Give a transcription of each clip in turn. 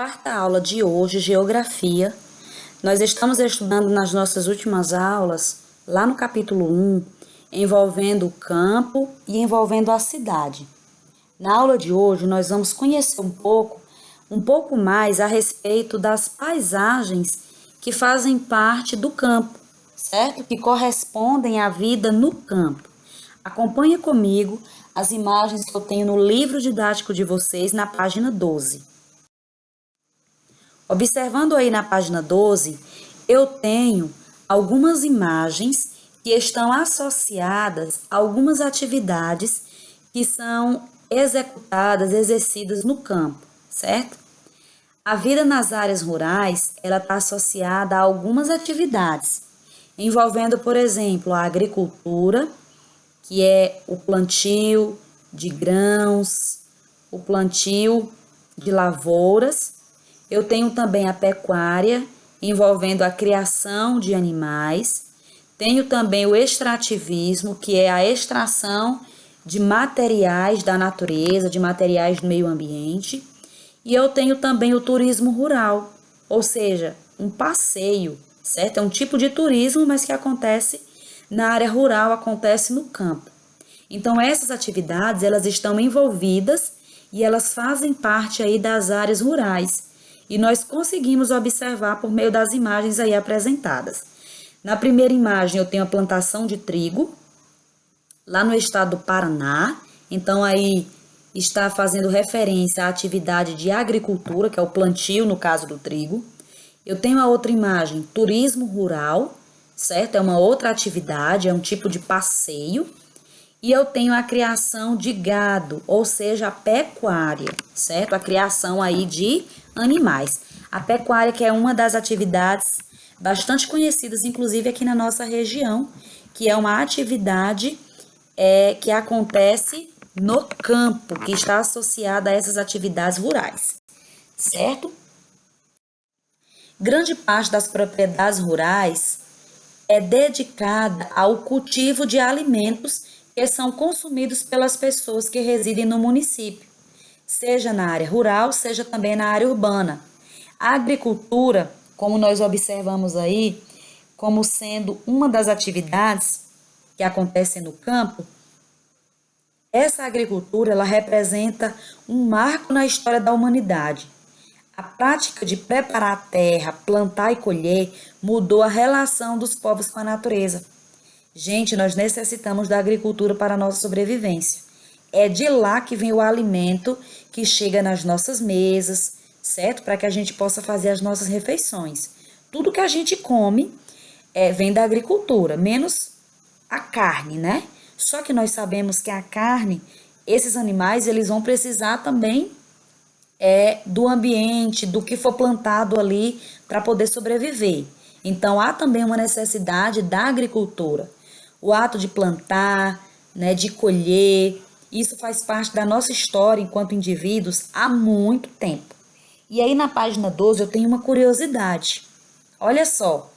Quarta aula de hoje, Geografia. Nós estamos estudando nas nossas últimas aulas, lá no capítulo 1, envolvendo o campo e envolvendo a cidade. Na aula de hoje, nós vamos conhecer um pouco mais a respeito das paisagens que fazem parte do campo, certo? Que correspondem à vida no campo. Acompanhe comigo as imagens que eu tenho no livro didático de vocês, na página 12. Observando aí na página 12, eu tenho algumas imagens que estão associadas a algumas atividades que são exercidas no campo, certo? A vida nas áreas rurais, ela está associada a algumas atividades, envolvendo, por exemplo, a agricultura, que é o plantio de grãos, o plantio de lavouras. Eu tenho também a pecuária, envolvendo a criação de animais. Tenho também o extrativismo, que é a extração de materiais da natureza, de materiais do meio ambiente. E eu tenho também o turismo rural, ou seja, um passeio, certo? É um tipo de turismo, mas que acontece na área rural, acontece no campo. Então, essas atividades, elas estão envolvidas e elas fazem parte aí das áreas rurais. E nós conseguimos observar por meio das imagens aí apresentadas. Na primeira imagem eu tenho a plantação de trigo, lá no estado do Paraná. Então aí está fazendo referência à atividade de agricultura, que é o plantio no caso do trigo. Eu tenho a outra imagem, turismo rural, certo? É uma outra atividade, é um tipo de passeio. E eu tenho a criação de gado, ou seja, a pecuária, certo? A criação aí de animais. A pecuária, que é uma das atividades bastante conhecidas, inclusive aqui na nossa região, que é uma atividade que acontece no campo, que está associada a essas atividades rurais, certo? Grande parte das propriedades rurais é dedicada ao cultivo de alimentos que são consumidos pelas pessoas que residem no município, seja na área rural, seja também na área urbana. A agricultura, como nós observamos aí, como sendo uma das atividades que acontecem no campo, essa agricultura, ela representa um marco na história da humanidade. A prática de preparar a terra, plantar e colher mudou a relação dos povos com a natureza. Gente, nós necessitamos da agricultura para a nossa sobrevivência. É de lá que vem o alimento que chega nas nossas mesas, certo? Para que a gente possa fazer as nossas refeições. Tudo que a gente come vem da agricultura, menos a carne, né? Só que nós sabemos que a carne, esses animais, eles vão precisar também do ambiente, do que for plantado ali para poder sobreviver. Então, há também uma necessidade da agricultura. O ato de plantar, né, de colher, isso faz parte da nossa história enquanto indivíduos há muito tempo. E aí na página 12 eu tenho uma curiosidade. Olha só,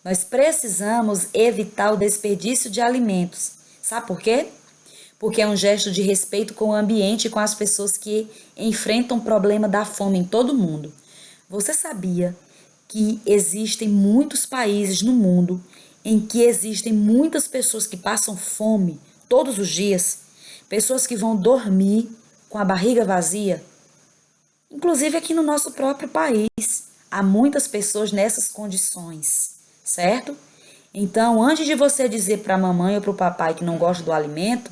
nós precisamos evitar o desperdício de alimentos. Sabe por quê? Porque é um gesto de respeito com o ambiente e com as pessoas que enfrentam o problema da fome em todo o mundo. Você sabia que existem muitos países no mundo em que existem muitas pessoas que passam fome todos os dias, pessoas que vão dormir com a barriga vazia? Inclusive aqui no nosso próprio país, há muitas pessoas nessas condições, certo? Então, antes de você dizer para a mamãe ou para o papai que não gosta do alimento,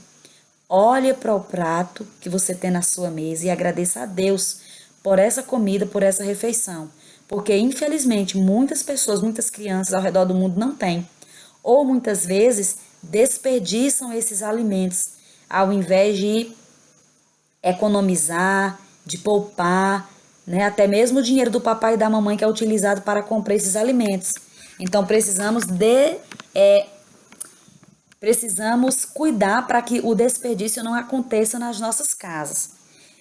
olhe para o prato que você tem na sua mesa e agradeça a Deus por essa comida, por essa refeição. Porque, infelizmente, muitas pessoas, muitas crianças ao redor do mundo não têm. Ou, muitas vezes, desperdiçam esses alimentos, ao invés de economizar, de poupar, né? Até mesmo o dinheiro do papai e da mamãe que é utilizado para comprar esses alimentos. Então, precisamos cuidar para que o desperdício não aconteça nas nossas casas.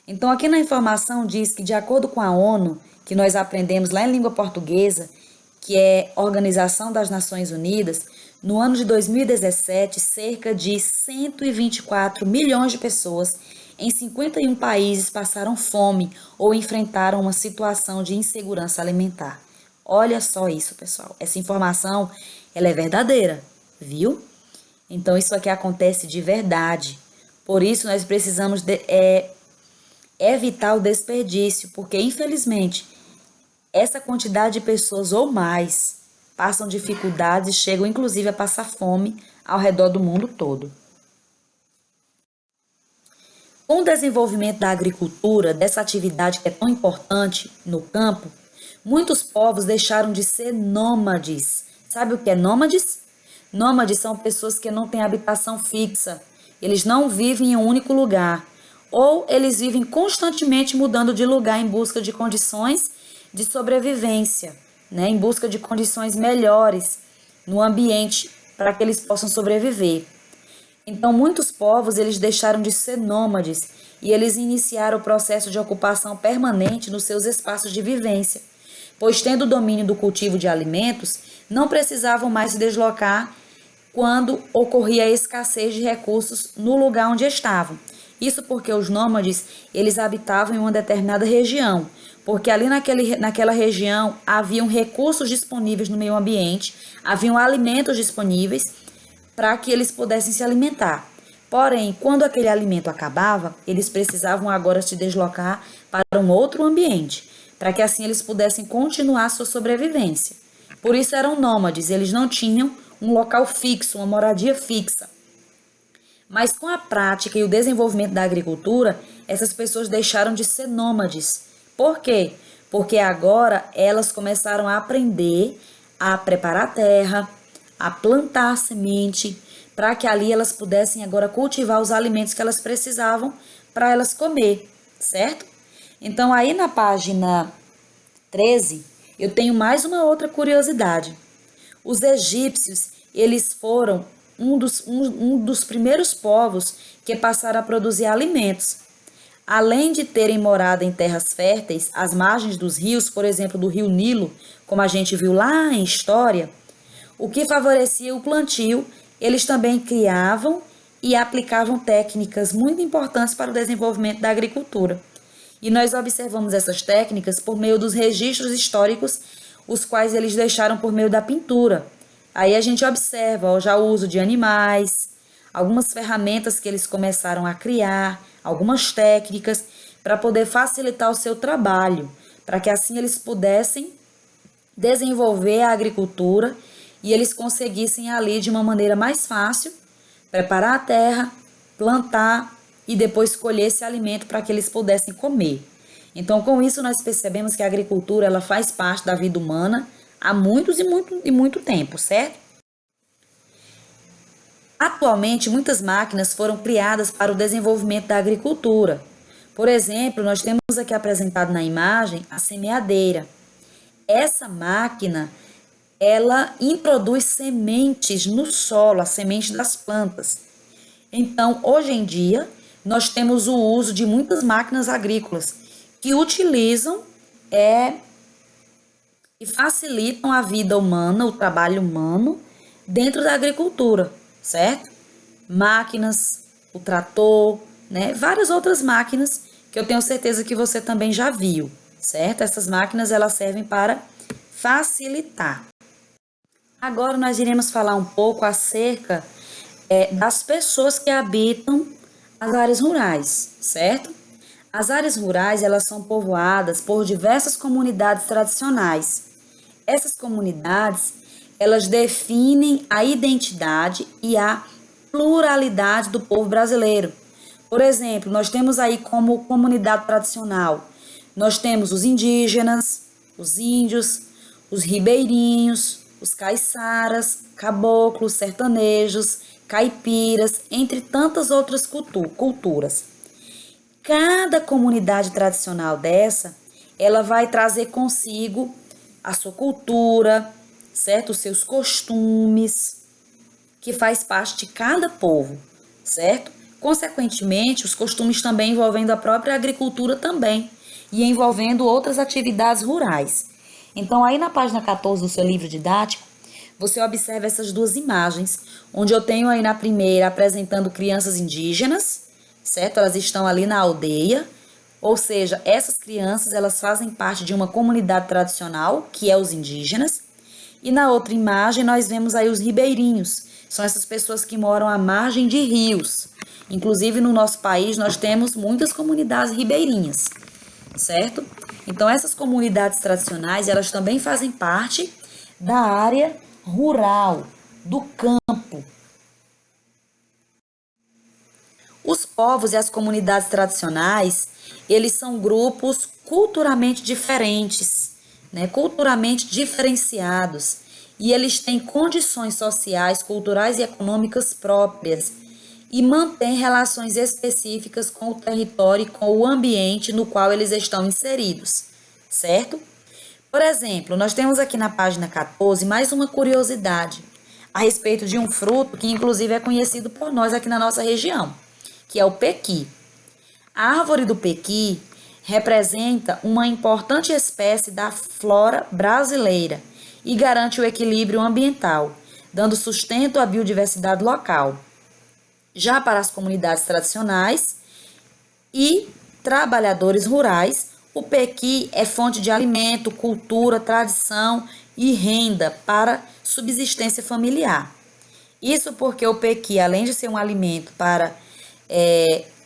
Então, aqui na informação diz que, de acordo com a ONU, que nós aprendemos lá em língua portuguesa, que é Organização das Nações Unidas, no ano de 2017, cerca de 124 milhões de pessoas em 51 países passaram fome ou enfrentaram uma situação de insegurança alimentar. Olha só isso, pessoal. Essa informação, ela é verdadeira, viu? Então, isso aqui acontece de verdade. Por isso, nós precisamos evitar o desperdício, porque, infelizmente, essa quantidade de pessoas ou mais passam dificuldades e chegam, inclusive, a passar fome ao redor do mundo todo. Com o desenvolvimento da agricultura, dessa atividade que é tão importante no campo, muitos povos deixaram de ser nômades. Sabe o que é nômades? Nômades são pessoas que não têm habitação fixa. Eles não vivem em um único lugar. Ou eles vivem constantemente mudando de lugar em busca de condições de sobrevivência, né? Em busca de condições melhores no ambiente para que eles possam sobreviver. Então, muitos povos eles deixaram de ser nômades e eles iniciaram o processo de ocupação permanente nos seus espaços de vivência, pois tendo o domínio do cultivo de alimentos, não precisavam mais se deslocar quando ocorria a escassez de recursos no lugar onde estavam. Isso porque os nômades, eles habitavam em uma determinada região, porque ali naquela região haviam recursos disponíveis no meio ambiente, haviam alimentos disponíveis para que eles pudessem se alimentar. Porém, quando aquele alimento acabava, eles precisavam agora se deslocar para um outro ambiente, para que assim eles pudessem continuar sua sobrevivência. Por isso eram nômades, eles não tinham um local fixo, uma moradia fixa. Mas com a prática e o desenvolvimento da agricultura, essas pessoas deixaram de ser nômades. Por quê? Porque agora elas começaram a aprender a preparar a terra, a plantar a semente, para que ali elas pudessem agora cultivar os alimentos que elas precisavam para elas comer, certo? Então aí na página 13, eu tenho mais uma outra curiosidade. Os egípcios, eles foram um dos primeiros povos que passaram a produzir alimentos. Além de terem morado em terras férteis, às margens dos rios, por exemplo, do rio Nilo, como a gente viu lá em História, o que favorecia o plantio, eles também criavam e aplicavam técnicas muito importantes para o desenvolvimento da agricultura. E nós observamos essas técnicas por meio dos registros históricos, os quais eles deixaram por meio da pintura. Aí a gente observa já o uso de animais, algumas ferramentas que eles começaram a criar, algumas técnicas para poder facilitar o seu trabalho, para que assim eles pudessem desenvolver a agricultura e eles conseguissem ali de uma maneira mais fácil preparar a terra, plantar e depois colher esse alimento para que eles pudessem comer. Então, com isso nós percebemos que a agricultura ela faz parte da vida humana há muitos e muito tempo, certo? Atualmente, muitas máquinas foram criadas para o desenvolvimento da agricultura. Por exemplo, nós temos aqui apresentado na imagem a semeadeira. Essa máquina, ela introduz sementes no solo, as sementes das plantas. Então, hoje em dia, nós temos o uso de muitas máquinas agrícolas que utilizam e facilitam a vida humana, o trabalho humano dentro da agricultura, certo? Máquinas, o trator, né? Várias outras máquinas que eu tenho certeza que você também já viu, certo? Essas máquinas elas servem para facilitar. Agora nós iremos falar um pouco acerca das pessoas que habitam as áreas rurais, certo? As áreas rurais elas são povoadas por diversas comunidades tradicionais. Essas comunidades elas definem a identidade e a pluralidade do povo brasileiro. Por exemplo, nós temos aí como comunidade tradicional, nós temos os indígenas, os índios, os ribeirinhos, os caiçaras, caboclos, sertanejos, caipiras, entre tantas outras culturas. Cada comunidade tradicional dessa, ela vai trazer consigo a sua cultura, certo? Os seus costumes, que faz parte de cada povo, certo? Consequentemente, os costumes também envolvendo a própria agricultura também e envolvendo outras atividades rurais. Então, aí na página 14 do seu livro didático, você observa essas duas imagens, onde eu tenho aí na primeira apresentando crianças indígenas, certo? Elas estão ali na aldeia, ou seja, essas crianças, elas fazem parte de uma comunidade tradicional, que é os indígenas. E na outra imagem, nós vemos aí os ribeirinhos. São essas pessoas que moram à margem de rios. Inclusive, no nosso país, nós temos muitas comunidades ribeirinhas, certo? Então, essas comunidades tradicionais, elas também fazem parte da área rural, do campo. Os povos e as comunidades tradicionais, eles são grupos culturalmente diferentes, né? Culturalmente diferenciados, e eles têm condições sociais, culturais e econômicas próprias e mantêm relações específicas com o território e com o ambiente no qual eles estão inseridos, certo? Por exemplo, nós temos aqui na página 14 mais uma curiosidade a respeito de um fruto que inclusive é conhecido por nós aqui na nossa região, que é o pequi. A árvore do pequi representa uma importante espécie da flora brasileira e garante o equilíbrio ambiental, dando sustento à biodiversidade local. Já para as comunidades tradicionais e trabalhadores rurais, o pequi é fonte de alimento, cultura, tradição e renda para subsistência familiar. Isso porque o pequi, além de ser um alimento para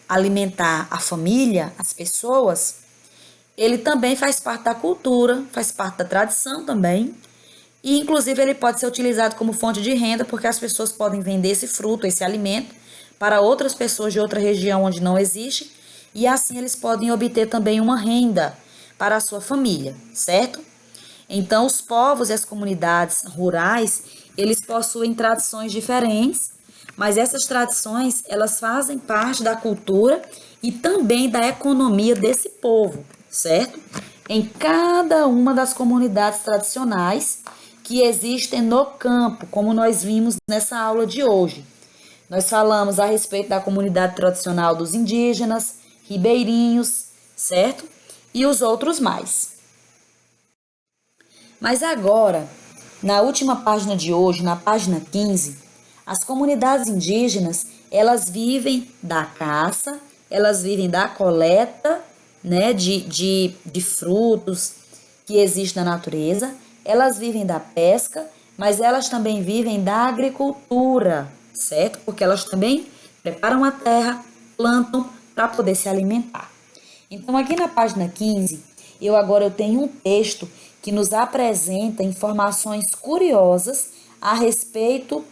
alimentar a família, as pessoas, ele também faz parte da cultura, faz parte da tradição também. E, inclusive, ele pode ser utilizado como fonte de renda, porque as pessoas podem vender esse fruto, esse alimento, para outras pessoas de outra região onde não existe, e assim eles podem obter também uma renda para a sua família, certo? Então, os povos e as comunidades rurais, eles possuem tradições diferentes, mas essas tradições, elas fazem parte da cultura e também da economia desse povo, certo? Em cada uma das comunidades tradicionais que existem no campo, como nós vimos nessa aula de hoje. Nós falamos a respeito da comunidade tradicional dos indígenas, ribeirinhos, certo? E os outros mais. Mas agora, na última página de hoje, na página 15, as comunidades indígenas, elas vivem da caça, elas vivem da coleta, né, de frutos que existem na natureza, elas vivem da pesca, mas elas também vivem da agricultura, certo? Porque elas também preparam a terra, plantam para poder se alimentar. Então, aqui na página 15, eu tenho um texto que nos apresenta informações curiosas a respeito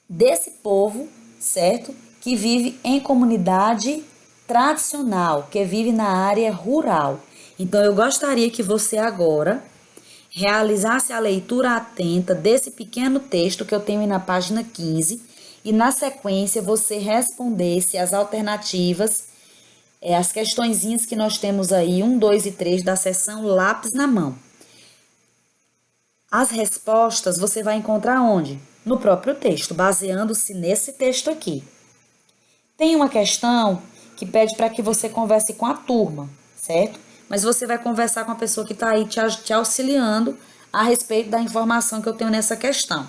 desse povo, certo? Que vive em comunidade tradicional, que vive na área rural. Então, eu gostaria que você agora realizasse a leitura atenta desse pequeno texto que eu tenho aí na página 15 e, na sequência, você respondesse as alternativas, as questõezinhas que nós temos aí, 1, 2 e 3 da seção Lápis na Mão. As respostas você vai encontrar onde? No próprio texto, baseando-se nesse texto aqui. Tem uma questão que pede para que você converse com a turma, certo? Mas você vai conversar com a pessoa que está aí te auxiliando a respeito da informação que eu tenho nessa questão.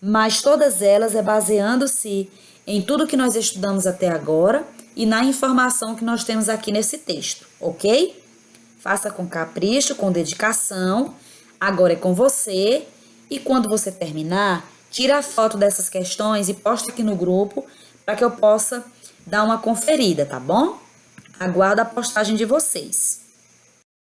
Mas todas elas baseando-se em tudo que nós estudamos até agora e na informação que nós temos aqui nesse texto, ok? Faça com capricho, com dedicação. Agora é com você. E quando você terminar, tira a foto dessas questões e posta aqui no grupo para que eu possa dar uma conferida, tá bom? Aguardo a postagem de vocês.